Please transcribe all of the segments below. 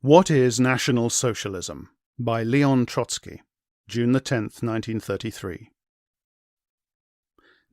What is National Socialism? By Leon Trotsky, June 10th, 1933.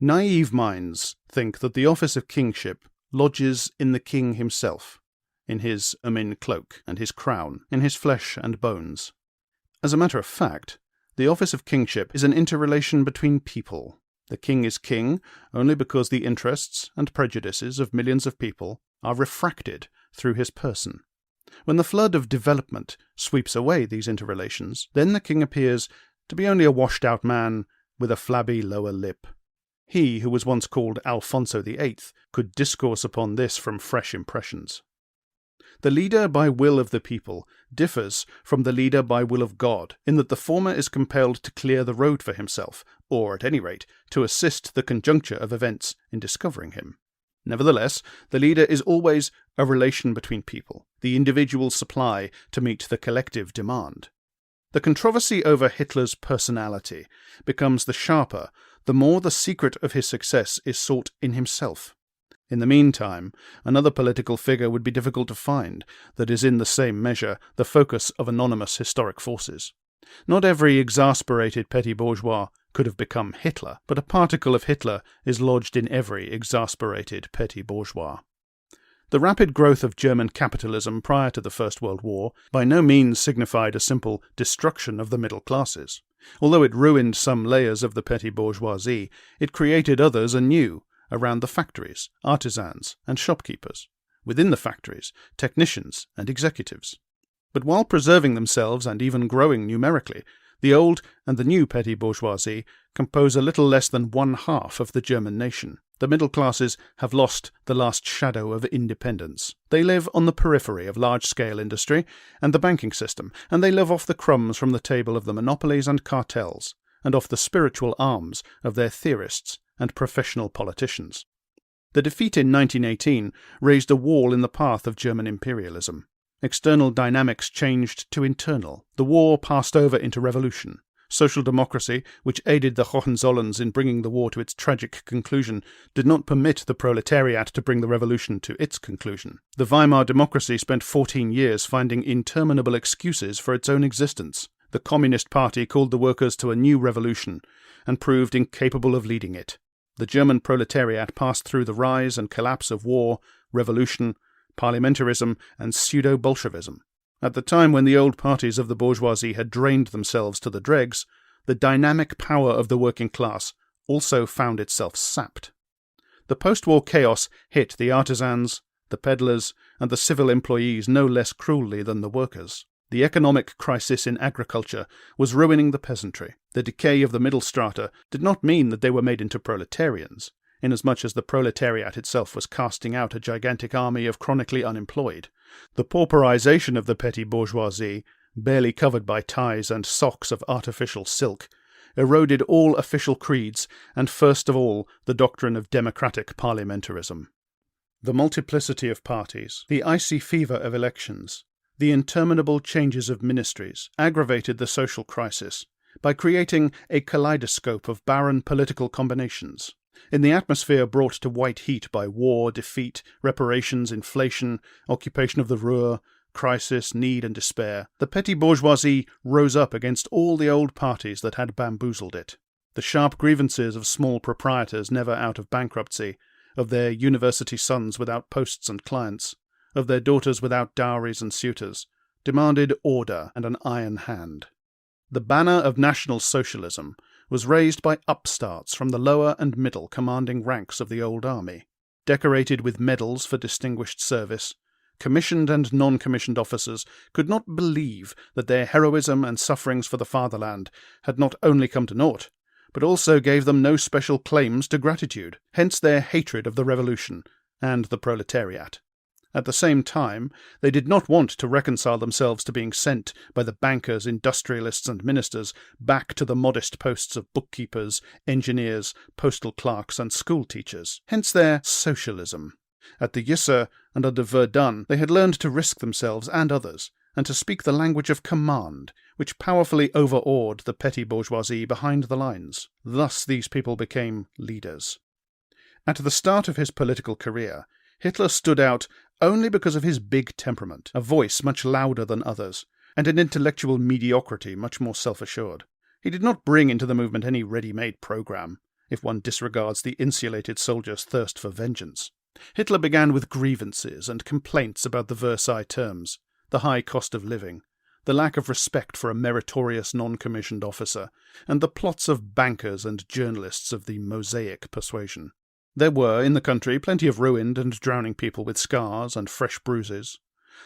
Naive minds think that the office of kingship lodges in the king himself, in his ermine cloak and his crown, in his flesh and bones. As a matter of fact, the office of kingship is an interrelation between people. The king is king only because the interests and prejudices of millions of people are refracted through his person. When the flood of development sweeps away these interrelations, then the king appears to be only a washed-out man with a flabby lower lip. He who was once called Alfonso VIII could discourse upon this from fresh impressions. The leader by will of the people differs from the leader by will of God in that the former is compelled to clear the road for himself, or, at any rate, to assist the conjuncture of events in discovering him. Nevertheless, the leader is always a relation between people, the individual supply to meet the collective demand. The controversy over Hitler's personality becomes the sharper the more the secret of his success is sought in himself. In the meantime, another political figure would be difficult to find that is in the same measure the focus of anonymous historic forces. Not every exasperated petty bourgeois could have become Hitler, but a particle of Hitler is lodged in every exasperated petty bourgeois. The rapid growth of German capitalism prior to the First World War by no means signified a simple destruction of the middle classes. Although it ruined some layers of the petty bourgeoisie, it created others anew around the factories, artisans, and shopkeepers. Within the factories, technicians and executives. But while preserving themselves and even growing numerically, the old and the new petty bourgeoisie compose a little less than 1/2 of the German nation. The middle classes have lost the last shadow of independence. They live on the periphery of large-scale industry and the banking system, and they live off the crumbs from the table of the monopolies and cartels, and off the spiritual arms of their theorists and professional politicians. The defeat in 1918 raised a wall in the path of German imperialism. External dynamics changed to internal. The war passed over into revolution. Social democracy, which aided the Hohenzollerns in bringing the war to its tragic conclusion, did not permit the proletariat to bring the revolution to its conclusion. The Weimar democracy spent 14 years finding interminable excuses for its own existence. The Communist Party called the workers to a new revolution and proved incapable of leading it. The German proletariat passed through the rise and collapse of war, revolution, parliamentarism, and pseudo-Bolshevism. At the time when the old parties of the bourgeoisie had drained themselves to the dregs, the dynamic power of the working class also found itself sapped. The post-war chaos hit the artisans, the peddlers, and the civil employees no less cruelly than the workers. The economic crisis in agriculture was ruining the peasantry. The decay of the middle strata did not mean that they were made into proletarians, inasmuch as the proletariat itself was casting out a gigantic army of chronically unemployed. The pauperization of the petty bourgeoisie, barely covered by ties and socks of artificial silk, eroded all official creeds and first of all the doctrine of democratic parliamentarism. The multiplicity of parties, the icy fever of elections, the interminable changes of ministries aggravated the social crisis by creating a kaleidoscope of barren political combinations. In the atmosphere brought to white heat by war, defeat, reparations, inflation, occupation of the Ruhr, crisis, need and despair, the petty bourgeoisie rose up against all the old parties that had bamboozled it. The sharp grievances of small proprietors never out of bankruptcy, of their university sons without posts and clients, of their daughters without dowries and suitors, demanded order and an iron hand. The banner of National Socialism was raised by upstarts from the lower and middle commanding ranks of the old army. Decorated with medals for distinguished service, commissioned and non-commissioned officers could not believe that their heroism and sufferings for the fatherland had not only come to naught, but also gave them no special claims to gratitude, hence their hatred of the revolution and the proletariat. At the same time, they did not want to reconcile themselves to being sent by the bankers, industrialists, and ministers back to the modest posts of bookkeepers, engineers, postal clerks, and school teachers. Hence their socialism. At the Yser and under Verdun, they had learned to risk themselves and others, and to speak the language of command, which powerfully overawed the petty bourgeoisie behind the lines. Thus these people became leaders. At the start of his political career, Hitler stood out only because of his big temperament, a voice much louder than others, and an intellectual mediocrity much more self-assured. He did not bring into the movement any ready-made program, if one disregards the insulated soldier's thirst for vengeance. Hitler began with grievances and complaints about the Versailles terms, the high cost of living, the lack of respect for a meritorious non-commissioned officer, and the plots of bankers and journalists of the Mosaic persuasion. There were, in the country, plenty of ruined and drowning people with scars and fresh bruises.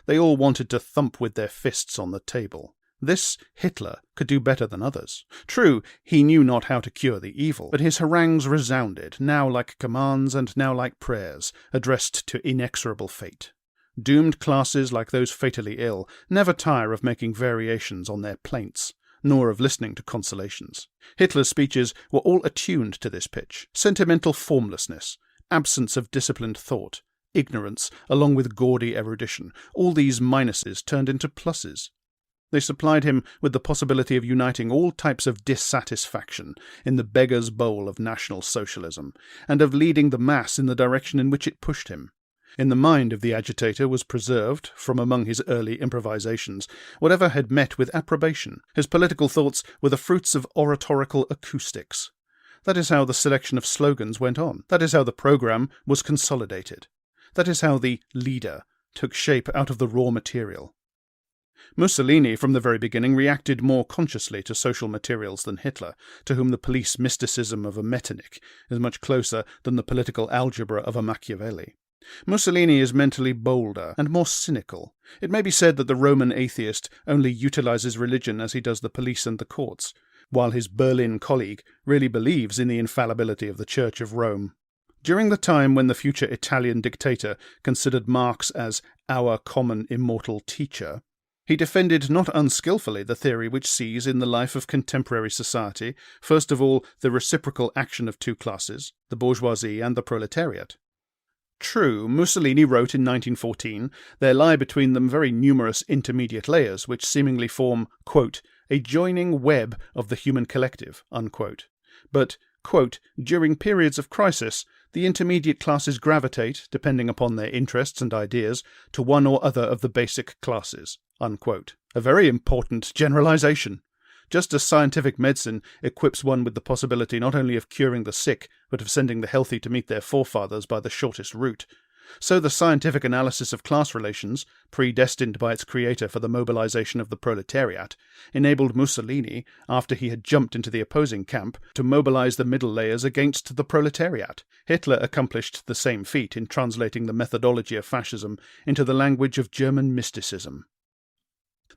They all wanted to thump with their fists on the table. This Hitler could do better than others. True, he knew not how to cure the evil, but his harangues resounded, now like commands and now like prayers, addressed to inexorable fate. Doomed classes like those fatally ill never tire of making variations on their plaints, nor of listening to consolations. Hitler's speeches were all attuned to this pitch. Sentimental formlessness, absence of disciplined thought, ignorance, along with gaudy erudition, all these minuses turned into pluses. They supplied him with the possibility of uniting all types of dissatisfaction in the beggar's bowl of National Socialism, and of leading the mass in the direction in which it pushed him. In the mind of the agitator was preserved, from among his early improvisations, whatever had met with approbation. His political thoughts were the fruits of oratorical acoustics. That is how the selection of slogans went on. That is how the programme was consolidated. That is how the leader took shape out of the raw material. Mussolini, from the very beginning, reacted more consciously to social materials than Hitler, to whom the police mysticism of a Metternich is much closer than the political algebra of a Machiavelli. Mussolini is mentally bolder and more cynical. It may be said that the Roman atheist only utilizes religion as he does the police and the courts, while his Berlin colleague really believes in the infallibility of the Church of Rome. During the time when the future Italian dictator considered Marx as our common immortal teacher, he defended not unskilfully the theory which sees in the life of contemporary society, first of all, the reciprocal action of two classes, the bourgeoisie and the proletariat. True, Mussolini wrote in 1914, there lie between them very numerous intermediate layers which seemingly form, quote, a joining web of the human collective, unquote. But, quote, during periods of crisis, the intermediate classes gravitate, depending upon their interests and ideas, to one or other of the basic classes, unquote. A very important generalization. Just as scientific medicine equips one with the possibility not only of curing the sick, but of sending the healthy to meet their forefathers by the shortest route, so the scientific analysis of class relations, predestined by its creator for the mobilization of the proletariat, enabled Mussolini, after he had jumped into the opposing camp, to mobilize the middle layers against the proletariat. Hitler accomplished the same feat in translating the methodology of fascism into the language of German mysticism.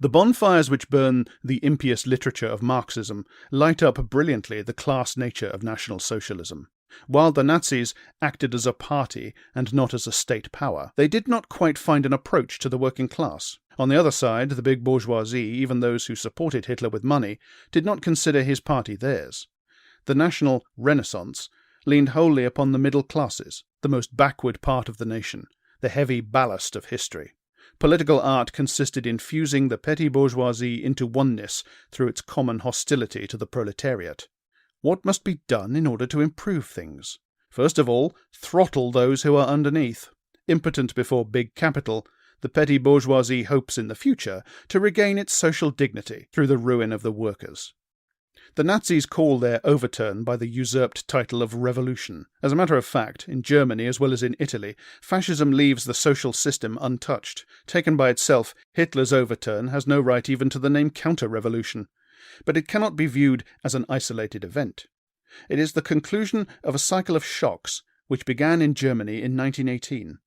The bonfires which burn the impious literature of Marxism light up brilliantly the class nature of National Socialism. While the Nazis acted as a party and not as a state power, they did not quite find an approach to the working class. On the other side, the big bourgeoisie, even those who supported Hitler with money, did not consider his party theirs. The national Renaissance leaned wholly upon the middle classes, the most backward part of the nation, the heavy ballast of history. Political art consisted in fusing the petty bourgeoisie into oneness through its common hostility to the proletariat. What must be done in order to improve things? First of all, throttle those who are underneath. Impotent before big capital, the petty bourgeoisie hopes in the future to regain its social dignity through the ruin of the workers. The Nazis call their overturn by the usurped title of revolution. As a matter of fact, in Germany as well as in Italy, fascism leaves the social system untouched. Taken by itself, Hitler's overturn has no right even to the name counter-revolution. But it cannot be viewed as an isolated event. It is the conclusion of a cycle of shocks which began in Germany in 1918.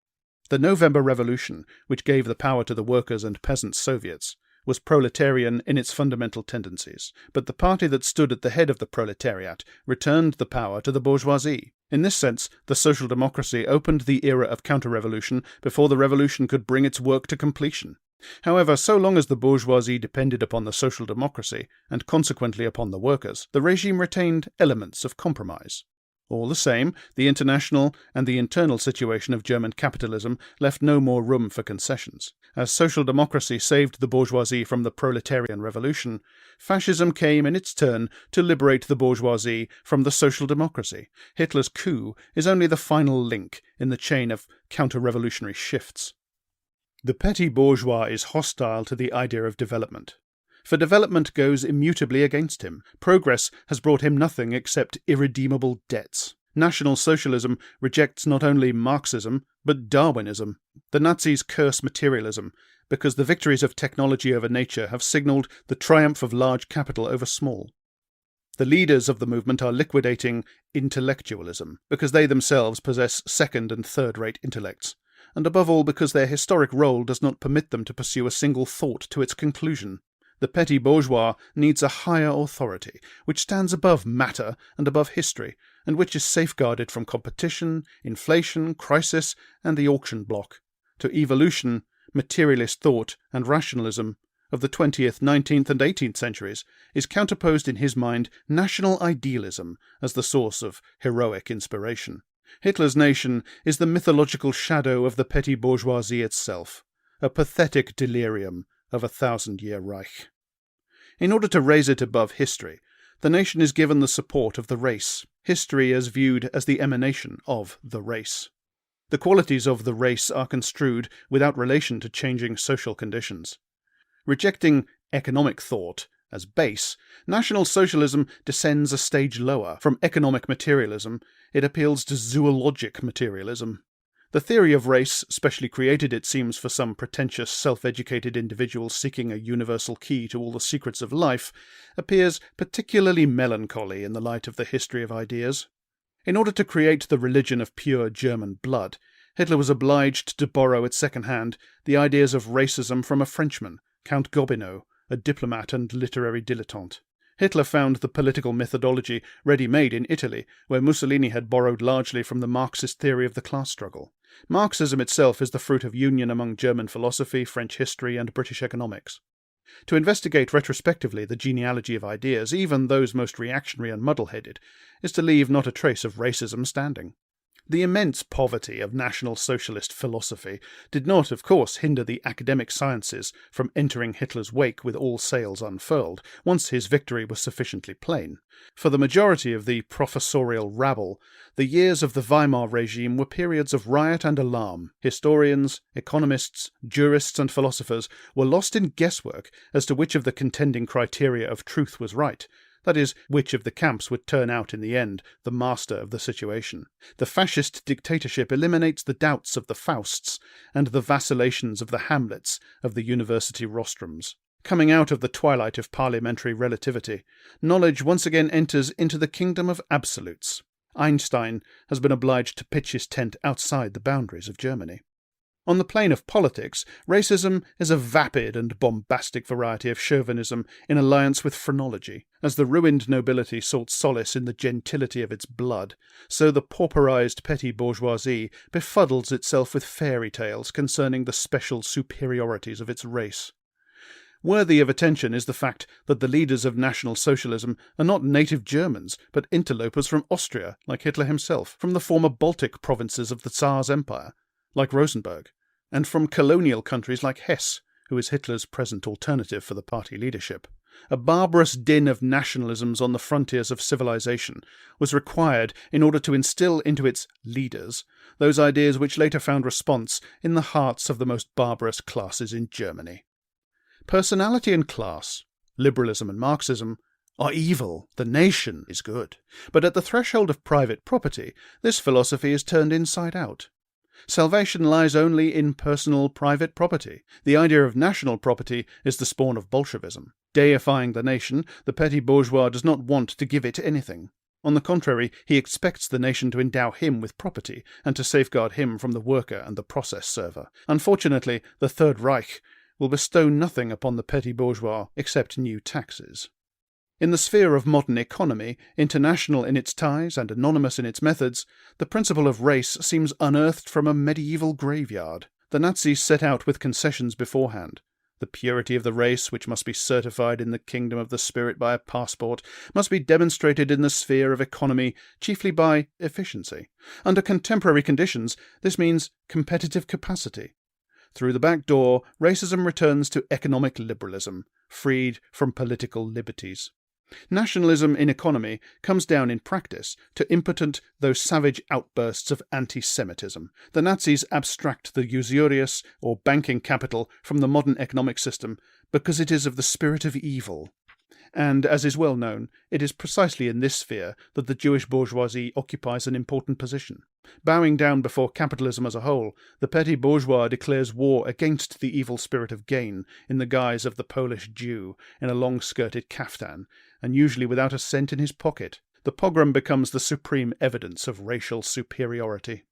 The November Revolution, which gave the power to the workers' and peasants' Soviets, was proletarian in its fundamental tendencies, but the party that stood at the head of the proletariat returned the power to the bourgeoisie. In this sense, the social democracy opened the era of counter-revolution before the revolution could bring its work to completion. However, so long as the bourgeoisie depended upon the social democracy, and consequently upon the workers, the regime retained elements of compromise. All the same, the international and the internal situation of German capitalism left no more room for concessions. As social democracy saved the bourgeoisie from the proletarian revolution, fascism came in its turn to liberate the bourgeoisie from the social democracy. Hitler's coup is only the final link in the chain of counter-revolutionary shifts. The petty bourgeois is hostile to the idea of development. For development goes immutably against him. Progress has brought him nothing except irredeemable debts. National Socialism rejects not only Marxism, but Darwinism. The Nazis curse materialism, because the victories of technology over nature have signalled the triumph of large capital over small. The leaders of the movement are liquidating intellectualism, because they themselves possess second- and third-rate intellects, and above all because their historic role does not permit them to pursue a single thought to its conclusion. The petty bourgeois needs a higher authority, which stands above matter and above history, and which is safeguarded from competition, inflation, crisis, and the auction block. To evolution, materialist thought, and rationalism of the 20th, 19th, and 18th centuries is counterposed in his mind national idealism as the source of heroic inspiration. Hitler's nation is the mythological shadow of the petty bourgeoisie itself, a pathetic delirium of a 1,000-year Reich. In order to raise it above history, the nation is given the support of the race, history as viewed as the emanation of the race. The qualities of the race are construed without relation to changing social conditions. Rejecting economic thought as base, National Socialism descends a stage lower. From economic materialism, it appeals to zoologic materialism. The theory of race, specially created, it seems, for some pretentious, self-educated individual seeking a universal key to all the secrets of life, appears particularly melancholy in the light of the history of ideas. In order to create the religion of pure German blood, Hitler was obliged to borrow at second hand the ideas of racism from a Frenchman, Count Gobineau, a diplomat and literary dilettante. Hitler found the political methodology ready-made in Italy, where Mussolini had borrowed largely from the Marxist theory of the class struggle. Marxism itself is the fruit of union among German philosophy, French history, and British economics. To investigate retrospectively the genealogy of ideas, even those most reactionary and muddle-headed, is to leave not a trace of racism standing. The immense poverty of National Socialist philosophy did not, of course, hinder the academic sciences from entering Hitler's wake with all sails unfurled, once his victory was sufficiently plain. For the majority of the professorial rabble, the years of the Weimar regime were periods of riot and alarm. Historians, economists, jurists, and philosophers were lost in guesswork as to which of the contending criteria of truth was right. That is, which of the camps would turn out in the end the master of the situation. The fascist dictatorship eliminates the doubts of the Fausts and the vacillations of the Hamlets of the university rostrums. Coming out of the twilight of parliamentary relativity, knowledge once again enters into the kingdom of absolutes. Einstein has been obliged to pitch his tent outside the boundaries of Germany. On the plane of politics, racism is a vapid and bombastic variety of chauvinism in alliance with phrenology. As the ruined nobility sought solace in the gentility of its blood, so the pauperized petty bourgeoisie befuddles itself with fairy tales concerning the special superiorities of its race. Worthy of attention is the fact that the leaders of National Socialism are not native Germans, but interlopers from Austria, like Hitler himself, from the former Baltic provinces of the Tsar's Empire, like Rosenberg, and from colonial countries like Hesse, who is Hitler's present alternative for the party leadership. A barbarous din of nationalisms on the frontiers of civilization was required in order to instill into its leaders those ideas which later found response in the hearts of the most barbarous classes in Germany. Personality and class, liberalism and Marxism, are evil. The nation is good. But at the threshold of private property, this philosophy is turned inside out. Salvation lies only in personal private property. The idea of national property is the spawn of Bolshevism. Deifying the nation, the petty bourgeois does not want to give it anything. On the contrary, he expects the nation to endow him with property and to safeguard him from the worker and the process server. Unfortunately, the Third Reich will bestow nothing upon the petty bourgeois except new taxes. In the sphere of modern economy, international in its ties and anonymous in its methods, the principle of race seems unearthed from a medieval graveyard. The Nazis set out with concessions beforehand. The purity of the race, which must be certified in the kingdom of the spirit by a passport, must be demonstrated in the sphere of economy chiefly by efficiency. Under contemporary conditions, this means competitive capacity. Through the back door, racism returns to economic liberalism, freed from political liberties. Nationalism in economy comes down in practice to impotent though savage outbursts of anti-Semitism. The Nazis abstract the usurious or banking capital from the modern economic system because it is of the spirit of evil. And, as is well known, it is precisely in this sphere that the Jewish bourgeoisie occupies an important position. Bowing down before capitalism as a whole, the petty bourgeois declares war against the evil spirit of gain in the guise of the Polish Jew in a long-skirted kaftan, and usually without a cent in his pocket. The pogrom becomes the supreme evidence of racial superiority.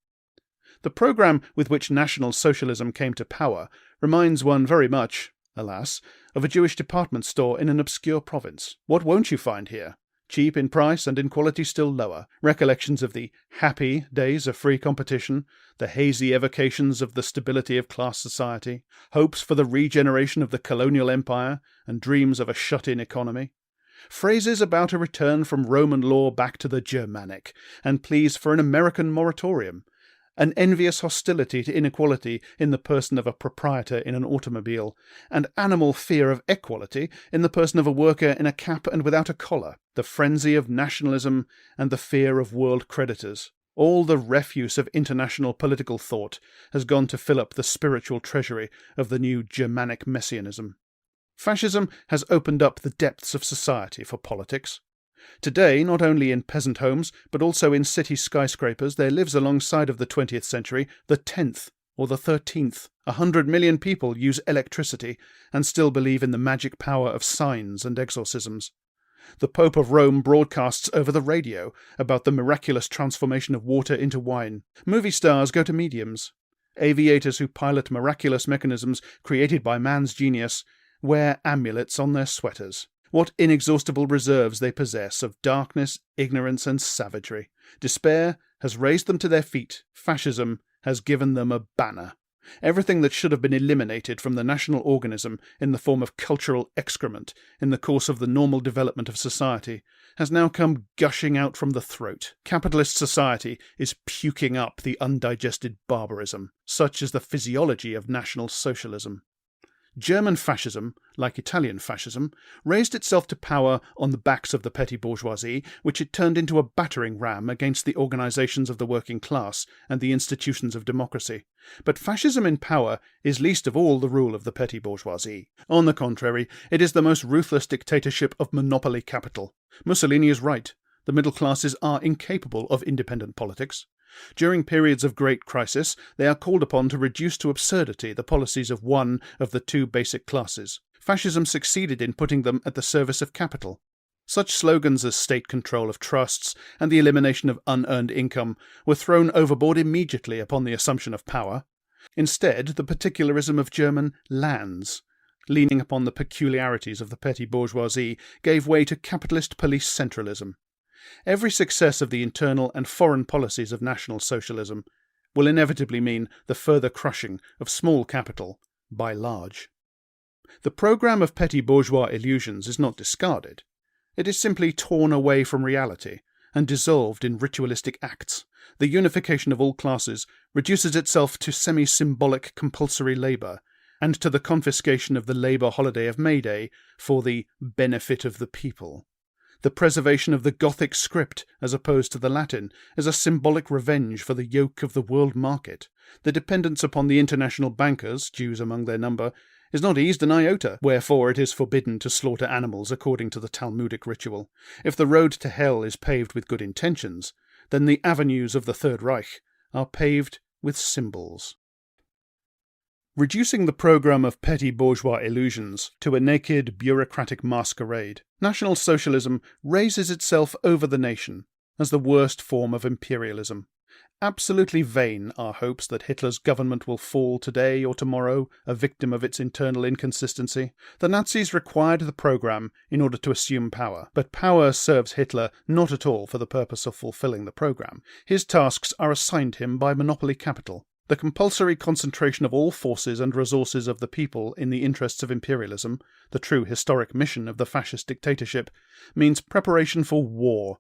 The programme with which National Socialism came to power reminds one very much, alas, of a Jewish department store in an obscure province. What won't you find here? Cheap in price and in quality still lower. Recollections of the happy days of free competition, the hazy evocations of the stability of class society, hopes for the regeneration of the colonial empire, and dreams of a shut-in economy. Phrases about a return from Roman law back to the Germanic, and pleas for an American moratorium. An envious hostility to inequality in the person of a proprietor in an automobile, and animal fear of equality in the person of a worker in a cap and without a collar, the frenzy of nationalism and the fear of world creditors. All the refuse of international political thought has gone to fill up the spiritual treasury of the new Germanic messianism. Fascism has opened up the depths of society for politics. Today, not only in peasant homes, but also in city skyscrapers, there lives alongside of the 20th century the 10th or the 13th. 100 million people use electricity and still believe in the magic power of signs and exorcisms. The Pope of Rome broadcasts over the radio about the miraculous transformation of water into wine. Movie stars go to mediums. Aviators who pilot miraculous mechanisms created by man's genius wear amulets on their sweaters. What inexhaustible reserves they possess of darkness, ignorance, and savagery. Despair has raised them to their feet. Fascism has given them a banner. Everything that should have been eliminated from the national organism in the form of cultural excrement in the course of the normal development of society has now come gushing out from the throat. Capitalist society is puking up the undigested barbarism. Such is the physiology of National Socialism. German fascism, like Italian fascism, raised itself to power on the backs of the petty bourgeoisie, which it turned into a battering ram against the organisations of the working class and the institutions of democracy. But fascism in power is least of all the rule of the petty bourgeoisie. On the contrary, it is the most ruthless dictatorship of monopoly capital. Mussolini is right. The middle classes are incapable of independent politics. During periods of great crisis, they are called upon to reduce to absurdity the policies of one of the two basic classes. Fascism succeeded in putting them at the service of capital. Such slogans as state control of trusts and the elimination of unearned income were thrown overboard immediately upon the assumption of power. Instead, the particularism of German lands, leaning upon the peculiarities of the petty bourgeoisie, gave way to capitalist police centralism. Every success of the internal and foreign policies of National Socialism will inevitably mean the further crushing of small capital by large. The programme of petty bourgeois illusions is not discarded. It is simply torn away from reality and dissolved in ritualistic acts. The unification of all classes reduces itself to semi-symbolic compulsory labour and to the confiscation of the labour holiday of May Day for the benefit of the people. The preservation of the Gothic script, as opposed to the Latin, is a symbolic revenge for the yoke of the world market. The dependence upon the international bankers, Jews among their number, is not eased an iota, wherefore it is forbidden to slaughter animals according to the Talmudic ritual. If the road to hell is paved with good intentions, then the avenues of the Third Reich are paved with symbols. Reducing the programme of petty bourgeois illusions to a naked bureaucratic masquerade, National Socialism raises itself over the nation as the worst form of imperialism. Absolutely vain are hopes that Hitler's government will fall today or tomorrow, a victim of its internal inconsistency. The Nazis required the programme in order to assume power, but power serves Hitler not at all for the purpose of fulfilling the programme. His tasks are assigned him by monopoly capital. The compulsory concentration of all forces and resources of the people in the interests of imperialism, the true historic mission of the fascist dictatorship, means preparation for war,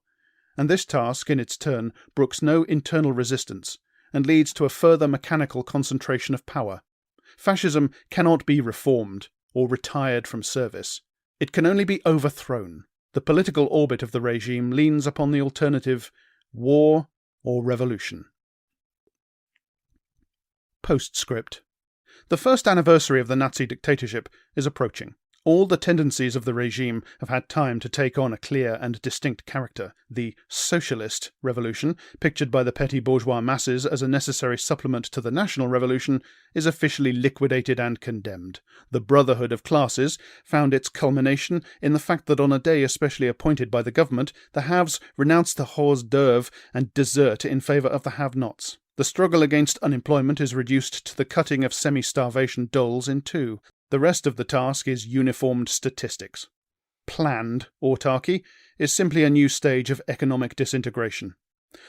and this task, in its turn, brooks no internal resistance, and leads to a further mechanical concentration of power. Fascism cannot be reformed or retired from service. It can only be overthrown. The political orbit of the regime leans upon the alternative war or revolution. Postscript. The first anniversary of the Nazi dictatorship is approaching. All the tendencies of the regime have had time to take on a clear and distinct character. The socialist revolution, pictured by the petty bourgeois masses as a necessary supplement to the national revolution, is officially liquidated and condemned. The brotherhood of classes found its culmination in the fact that on a day especially appointed by the government, the haves renounced the hors d'oeuvre and dessert in favour of the have-nots. The struggle against unemployment is reduced to the cutting of semi-starvation doles in two. The rest of the task is uniformed statistics. Planned autarky is simply a new stage of economic disintegration.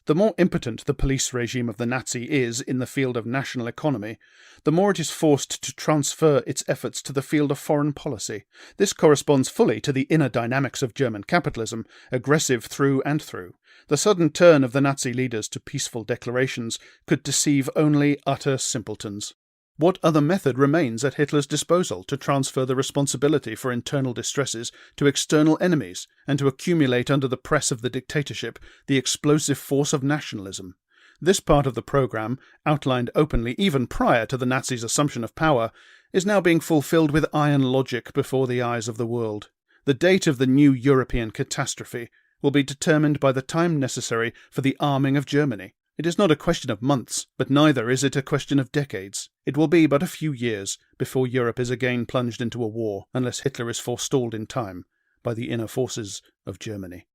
The more impotent the police regime of the Nazi is in the field of national economy, the more it is forced to transfer its efforts to the field of foreign policy. This corresponds fully to the inner dynamics of German capitalism, aggressive through and through. The sudden turn of the Nazi leaders to peaceful declarations could deceive only utter simpletons. What other method remains at Hitler's disposal to transfer the responsibility for internal distresses to external enemies and to accumulate under the press of the dictatorship the explosive force of nationalism? This part of the programme, outlined openly even prior to the Nazis' assumption of power, is now being fulfilled with iron logic before the eyes of the world. The date of the new European catastrophe will be determined by the time necessary for the arming of Germany. It is not a question of months, but neither is it a question of decades. It will be but a few years before Europe is again plunged into a war, unless Hitler is forestalled in time by the inner forces of Germany.